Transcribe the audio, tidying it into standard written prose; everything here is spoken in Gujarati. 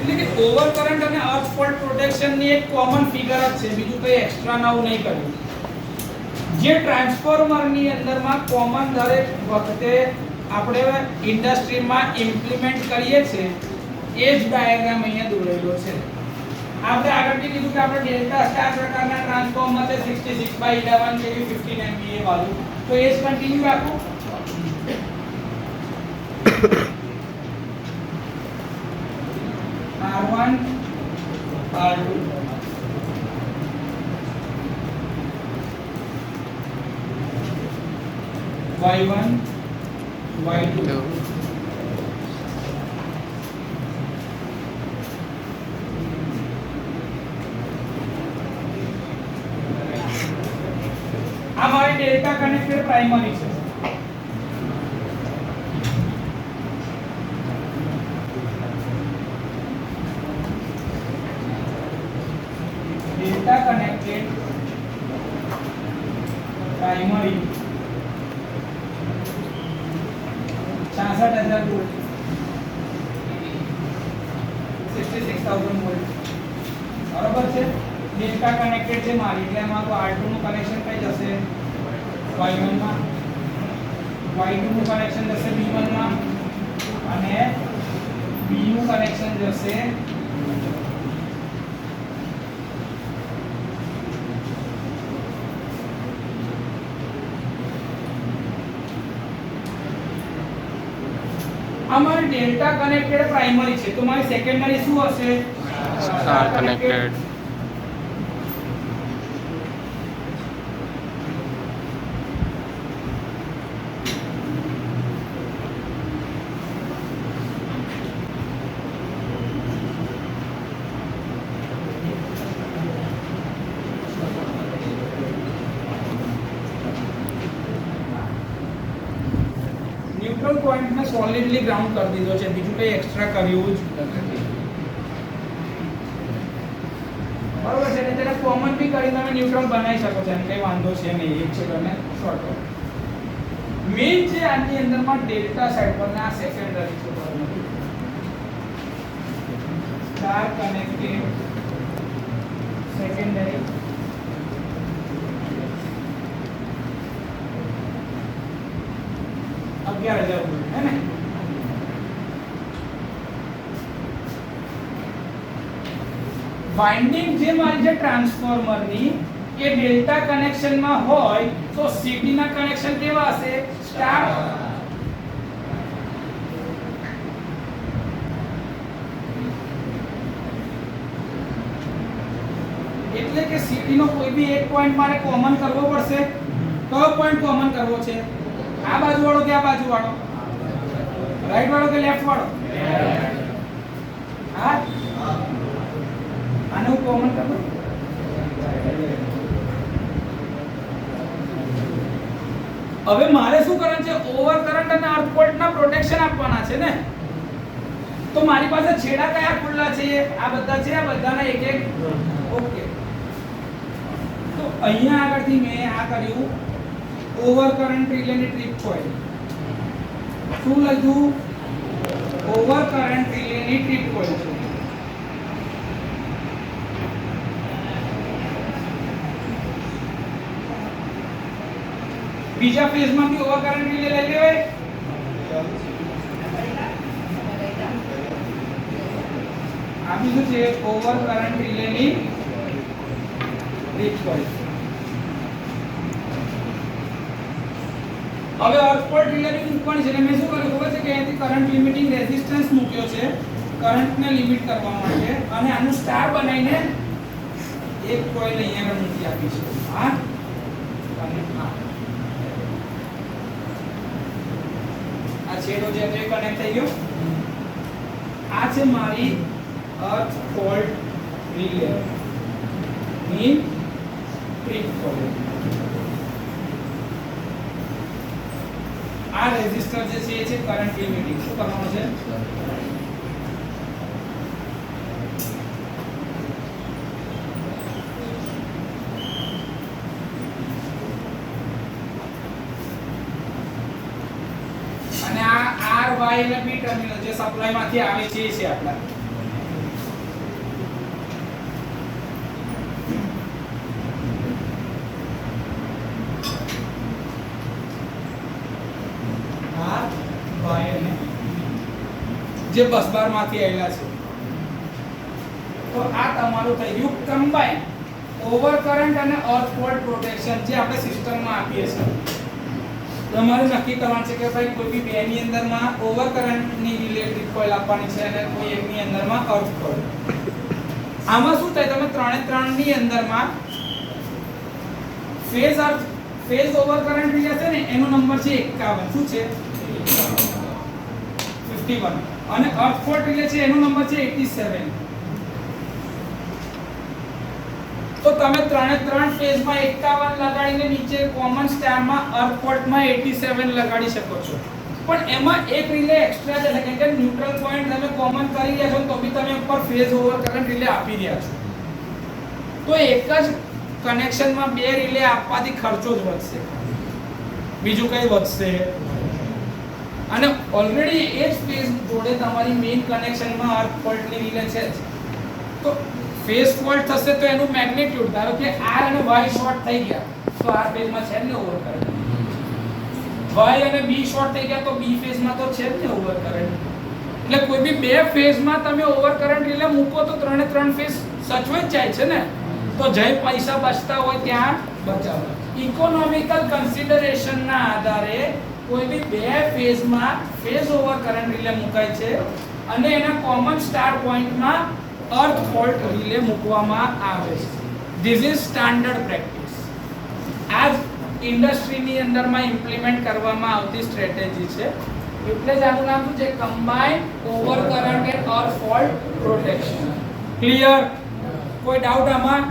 એટલે કે ઓવર કરંટ અને અર્થ ફોલ્ટ પ્રોટેક્શન ની એક કોમન ફિગર જ છે, બીજું કંઈ એક્સ્ટ્રા નવું નહીં કર્યું. જે ટ્રાન્સફોર્મર ની અંદરમાં કોમન દરેક વખતે આપણે ઇન્ડસ્ટ્રીમાં ઇમ્પ્લિમેન્ટ કરીએ છીએ એ જ ડાયાગ્રામ અહીંયા દોરેલો છે. આપણે આગળથી કીધું કે આપણે ડેલ્ટા સ્ટાર પ્રકારના ટ્રાન્સફોર્મર છે 66/11 kV 15 MVA વાળું, તો એ જ કન્ટિન્યુ રાખો. R1 R2 Y1 Y2 આ મારી ડેલ્ટા કનેક્ટેડ પ્રાઇમરી છે. Delta connected primary 66,000 volt 66,000 volt બરાબર છે. ડેલ્ટા કનેક્ટેડ છે મારી, એટલે એમાં તો R2 નું કનેક્શન કઈ જશે Y1 માં, Y2 નું કનેક્શન જશે B1 માં અને B નું કનેક્શન જશે અમારી ડેલ્ટા કનેક્ટેડ પ્રાઇમરી છે, તો મારી સેકન્ડરી શું હશે? Star connected. ન્યુટ્રલ પોઈન્ટ ને સોલિડલી ગ્રાઉન્ડ કરી દીધો છે, બીજું કંઈ એક્સ્ટ્રા કર્યું જ નથી. બરોબર છે, એટલે તેને કોમન બી કરીને તમે ન્યુટ્રલ બનાવી શકો છો, એમ કંઈ વાંધો છે નહીં. એક છે તમને શોર્ટ મેઇન છે આની અંદરમાં ડેલ્ટા સાઈડ પર આ સેકન્ડરી છે સ્ટાર કનેક્ટેડ સેકન્ડરી 11,000 વોલ્ટ है ને. વાઇન્ડિંગ જે મારી છે ટ્રાન્સફોર્મર ની એ ડેલ્ટા કનેક્શન માં હોય તો સીટી ના કનેક્શન કેવા હશે? સ્ટાર. એટલે કે સીટી નો કોઈ બી એક પોઈન્ટ મારે કોમન કરવો પડશે. કયો પોઈન્ટ કોમન કરવો છે? આ બાજુ વાળો કે આ બાજુ વાળો? રાઈટ વાળો કે લેફ્ટ વાળો? હા, આને હું કોમન કરું. હવે મારે શું કરવાનું છે? ઓવર કરંટ અને અર્થ ફોલ્ટ ના પ્રોટેક્શન આપવાના છે ને. તો મારી પાસે છેડા કયા ખુલ્લા છે? આ બધા છે, આ બધાના એક એક. ઓકે, તો અહીંયા આગળથી મેં આ કર્યું ઓવર કરંટ રિલેની ટ્રીપ કોઇલ. શું લખ્યું? ઓવર કરંટ રિલેની ટ્રીપ કોઇલ છે. બીજા ફેઝમાંથી ઓવર કરંટ રિલે લઈ લેવાય. આ બીજું છે ઓવર કરંટ રિલેની ટ્રીપ કોઇલ. હવે અર્થ ફોલ્ટ રિલેની મૂકવાની છે, એટલે મેં શું કર્યું ખબર છે કે અહીંથી કરંટ લિમિટિંગ રેઝિસ્ટન્સ મૂક્યો છે કરંટને લિમિટ કરવા માટે, અને આનું સ્ટાર બનાવીને એક કોઇલ અહીંયા આગળ મૂકી આપી છે. હા, અને આ છેડો જે હતો એ કનેક્ટ થઈ ગયો. આ છે મારી અર્થ ફોલ્ટ રિલે ની ટ્રીપ કોઇલ. આ રેઝિસ્ટર જે છે એ છે કરંટ લિમિટિંગ. શું કરવાનું છે? અને આ R Y અને B ટર્મિનલ જે સપ્લાય માંથી આવે છે એ છે આપણા. જે બસબારમાંથી આવેલા છે. તો આ તમારું થઈ ગયું કમ્બાઈન ઓવર કરંટ અને અર્થ ફોલ્ટ પ્રોટેક્શન જે આપણે સિસ્ટમમાં આપીએ છીએ. તમારે નક્કી કરવાનું છે કે ભાઈ કોઈ બી બે ની અંદરમાં ઓવર કરંટની ઇલેક્ટ્રિક કોઇલ આપવાની છે અને કોઈ એકની અંદરમાં અર્થ ફોલ્ટ. આમાં શું થાય તમે ત્રણે ત્રણની અંદરમાં ફેઝ ઓવર કરંટ રિલે છે ને એનો નંબર છે 51. શું છે 51 અને અર્થ ફોલ્ટ રિલે છે એનો નંબર છે 87. તો તમે ત્રણે ત્રણ ફેઝમાં 51 લગાડીને નીચે કોમન સ્ટારમાં અર્થ ફોલ્ટમાં 87 લગાડી શકો છો. પણ એમાં એક રિલે એક્સ્ટ્રા છે કારણ કે ન્યુટ્રલ પોઈન્ટ તમે કોમન કરી રહ્યા છો તો બી તમે ઉપર ફેઝ ઓવર કરંટ રિલે આપી રહ્યા છો. તો એક જ કનેક્શનમાં બે રિલે આપવાથી ખર્ચો જ વધશે, બીજું કઈ વધશે. અને ઓલરેડી એ જ ફેઝ જોડે તમારી મેઇન કનેક્શનમાં અર્થ ફોલ્ટની રિલે છે. તો ફેઝ ફોલ્ટ થશે તો એનું મેગ્નીટ્યુડ ધારો કે R અને Y શોર્ટ થઈ ગયા તો R ફેઝમાં છે ને ઓવર કરંટ, Y અને B શોર્ટ થઈ ગયા તો B ફેઝમાં તો છે ને ઓવર કરંટ. એટલે કોઈ બી બે ફેઝમાં તમે ઓવર કરંટ રિલે મૂકો તો ત્રણે ત્રણ ફેઝ સચવાઈ જ જાય છે ને. તો જે પૈસા બચતા હોય ત્યાં બચાવો. ઇકોનોમિકલ કન્સિડરેશન ના આધારે કોઈ બી બે ફેઝમાં ફેઝ ઓવર કરંટ રિલે મુકાય છે અને એના કોમન સ્ટાર પોઈન્ટમાં અર્થ ફોલ્ટ રિલે મૂકવામાં આવે છે. This is standard practice. આ ઇન્ડસ્ટ્રીની અંદરમાં ઇમ્પ્લિમેન્ટ કરવામાં આવતી સ્ટ્રેટેજી છે. એટલે જ આનું નામ શું છે combined over current and earth fault protection. Clear? કોઈ ડાઉટ આમાં?